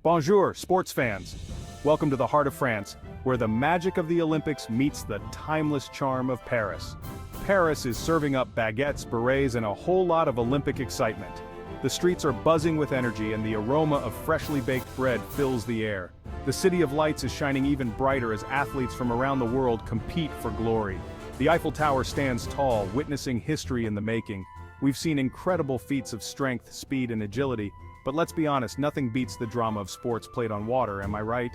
Bonjour, sports fans. Welcome to the heart of France, where the magic of the Olympics meets the timeless charm of Paris. Paris is serving up baguettes, berets, and a whole lot of Olympic excitement. The streets are buzzing with energy and the aroma of freshly baked bread fills the air. The City of Lights is shining even brighter as athletes from around the world compete for glory. The Eiffel Tower stands tall, witnessing history in the making. We've seen incredible feats of strength, speed, and agility, but let's be honest, nothing beats the drama of sports played on water, am I right?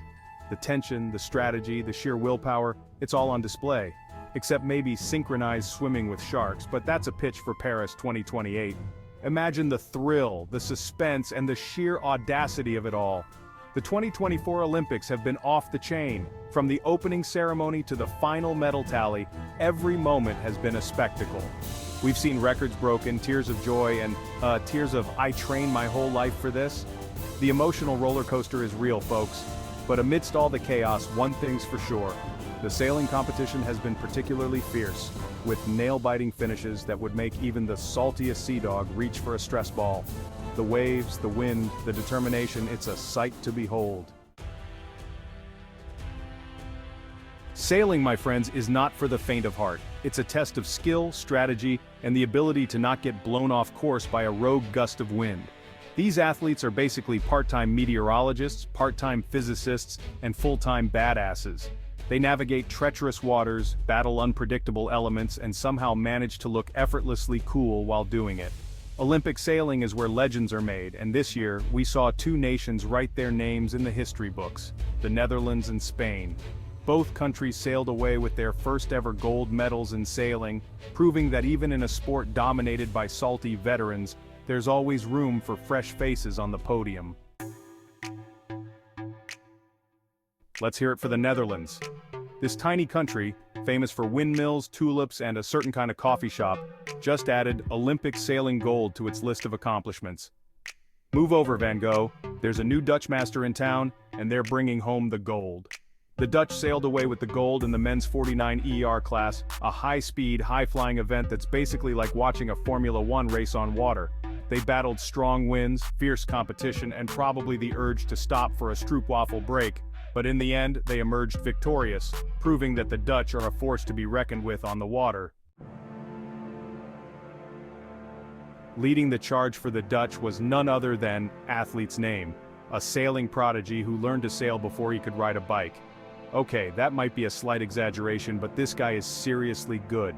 The tension, the strategy, the sheer willpower, it's all on display. Except maybe synchronized swimming with sharks, but that's a pitch for Paris 2028. Imagine the thrill, the suspense, and the sheer audacity of it all. The 2024 Olympics have been off the chain. From the opening ceremony to the final medal tally, every moment has been a spectacle. We've seen records broken, tears of joy, and tears of "I trained my whole life for this." The emotional roller coaster is real, folks. But amidst all the chaos, one thing's for sure. The sailing competition has been particularly fierce, with nail-biting finishes that would make even the saltiest sea dog reach for a stress ball. The waves, the wind, the determination, it's a sight to behold. Sailing, my friends, is not for the faint of heart. It's a test of skill, strategy, and the ability to not get blown off course by a rogue gust of wind. These athletes are basically part-time meteorologists, part-time physicists, and full-time badasses. They navigate treacherous waters, battle unpredictable elements, and somehow manage to look effortlessly cool while doing it. Olympic sailing is where legends are made, and this year, we saw two nations write their names in the history books: the Netherlands and Spain. Both countries sailed away with their first ever gold medals in sailing, proving that even in a sport dominated by salty veterans, there's always room for fresh faces on the podium. Let's hear it for the Netherlands. This tiny country, famous for windmills, tulips, and a certain kind of coffee shop, just added Olympic sailing gold to its list of accomplishments. Move over, Van Gogh. There's a new Dutch master in town, and they're bringing home the gold. The Dutch sailed away with the gold in the men's 49 ER class, a high-speed, high-flying event that's basically like watching a Formula One race on water. They battled strong winds, fierce competition, and probably the urge to stop for a stroopwafel break, but in the end, they emerged victorious, proving that the Dutch are a force to be reckoned with on the water. Leading the charge for the Dutch was none other than athlete's name, a sailing prodigy who learned to sail before he could ride a bike. Okay, that might be a slight exaggeration, but this guy is seriously good.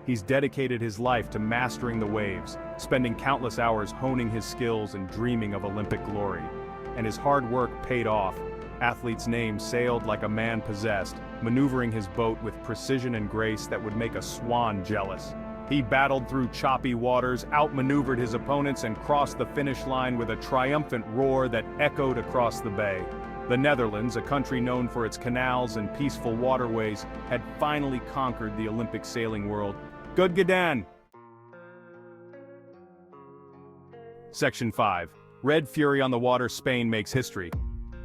He's dedicated his life to mastering the waves, spending countless hours honing his skills and dreaming of Olympic glory. And his hard work paid off. Athlete's name sailed like a man possessed, maneuvering his boat with precision and grace that would make a swan jealous. He battled through choppy waters, outmaneuvered his opponents, and crossed the finish line with a triumphant roar that echoed across the bay. The Netherlands, a country known for its canals and peaceful waterways, had finally conquered the Olympic sailing world. Good gedaan! Section 5. Red Fury on the water, Spain makes history.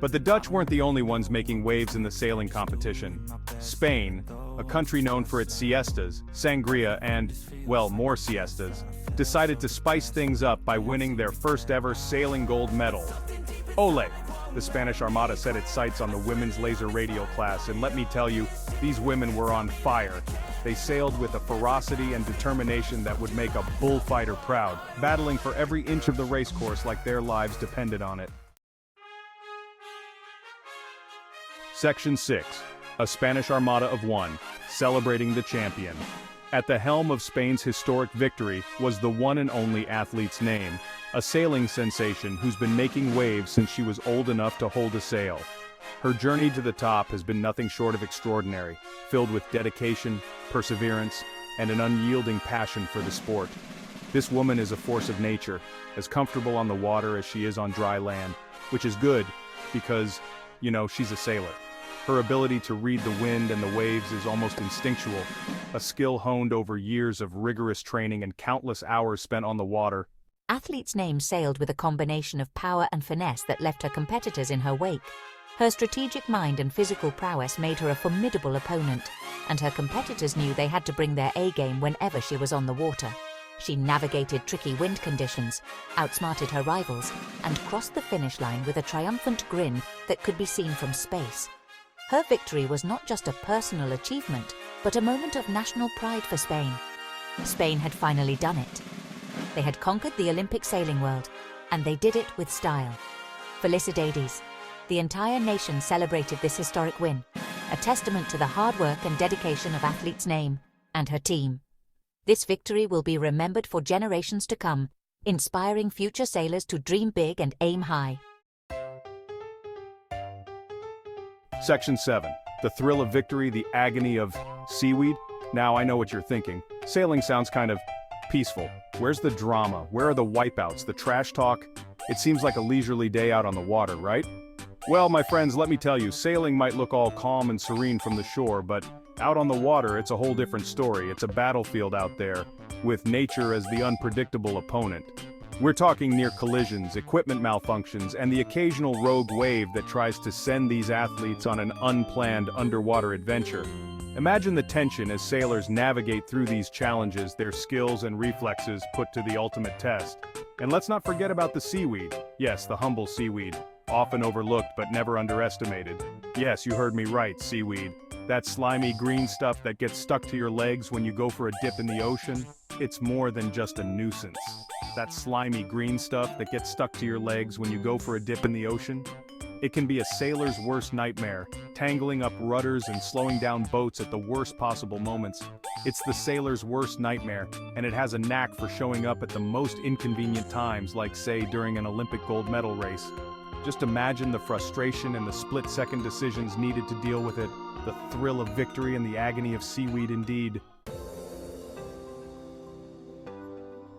But the Dutch weren't the only ones making waves in the sailing competition. Spain, a country known for its siestas, sangria, and, well, more siestas, decided to spice things up by winning their first ever sailing gold medal. Ole! The Spanish Armada set its sights on the women's laser radial class, and let me tell you, these women were on fire. They sailed with a ferocity and determination that would make a bullfighter proud, battling for every inch of the racecourse like their lives depended on it. Section 6. A Spanish Armada of one, celebrating the champion. At the helm of Spain's historic victory was the one and only athlete's name, a sailing sensation who's been making waves since she was old enough to hold a sail. Her journey to the top has been nothing short of extraordinary, filled with dedication, perseverance, and an unyielding passion for the sport. This woman is a force of nature, as comfortable on the water as she is on dry land, which is good, because, she's a sailor. Her ability to read the wind and the waves is almost instinctual, a skill honed over years of rigorous training and countless hours spent on the water. Athlete's name sailed with a combination of power and finesse that left her competitors in her wake. Her strategic mind and physical prowess made her a formidable opponent, and her competitors knew they had to bring their A-game whenever she was on the water. She navigated tricky wind conditions, outsmarted her rivals, and crossed the finish line with a triumphant grin that could be seen from space. Her victory was not just a personal achievement, but a moment of national pride for Spain. Spain had finally done it. They had conquered the Olympic sailing world, and they did it with style. Felicidades. The entire nation celebrated this historic win, a testament to the hard work and dedication of athlete's name and her team. This victory will be remembered for generations to come, inspiring future sailors to dream big and aim high. Section 7. The thrill of victory, the agony of seaweed. Now I know what you're thinking. Sailing sounds kind of peaceful. Where's the drama? Where are the wipeouts, the trash talk? It seems like a leisurely day out on the water, right? Well, my friends, let me tell you, sailing might look all calm and serene from the shore, but out on the water, it's a whole different story. It's a battlefield out there, with nature as the unpredictable opponent. We're talking near collisions, equipment malfunctions, and the occasional rogue wave that tries to send these athletes on an unplanned underwater adventure. Imagine the tension as sailors navigate through these challenges, their skills and reflexes put to the ultimate test. And let's not forget about the seaweed. Yes, the humble seaweed. Often overlooked but never underestimated. Yes, you heard me right, seaweed. That slimy green stuff that gets stuck to your legs when you go for a dip in the ocean, it's more than just a nuisance. That slimy green stuff that gets stuck to your legs when you go for a dip in the ocean, it can be a sailor's worst nightmare, tangling up rudders and slowing down boats at the worst possible moments. It's the sailor's worst nightmare, and it has a knack for showing up at the most inconvenient times, like say during an Olympic gold medal race. Just imagine the frustration and the split-second decisions needed to deal with it, the thrill of victory and the agony of seaweed indeed.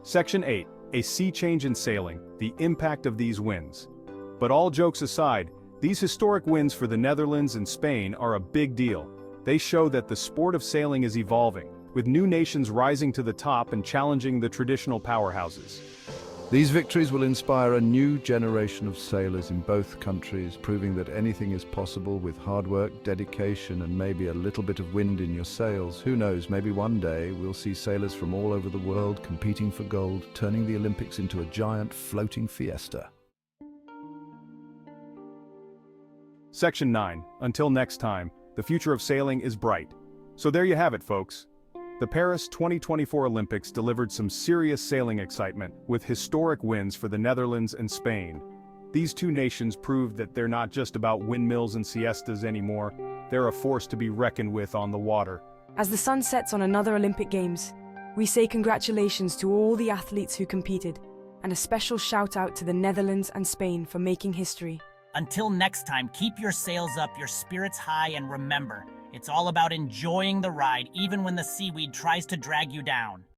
Section 8. A sea change in sailing, the impact of these wins. But all jokes aside, these historic wins for the Netherlands and Spain are a big deal. They show that the sport of sailing is evolving, with new nations rising to the top and challenging the traditional powerhouses. These victories will inspire a new generation of sailors in both countries, proving that anything is possible with hard work, dedication, and maybe a little bit of wind in your sails. Who knows, maybe one day we'll see sailors from all over the world competing for gold, turning the Olympics into a giant floating fiesta. Section 9. Until next time, the future of sailing is bright. So there you have it, folks. The Paris 2024 Olympics delivered some serious sailing excitement, with historic wins for the Netherlands and Spain. These two nations proved that they're not just about windmills and siestas anymore, they're a force to be reckoned with on the water. As the sun sets on another Olympic Games, we say congratulations to all the athletes who competed, and a special shout out to the Netherlands and Spain for making history. Until next time, keep your sails up, your spirits high, and remember, it's all about enjoying the ride even when the seaweed tries to drag you down.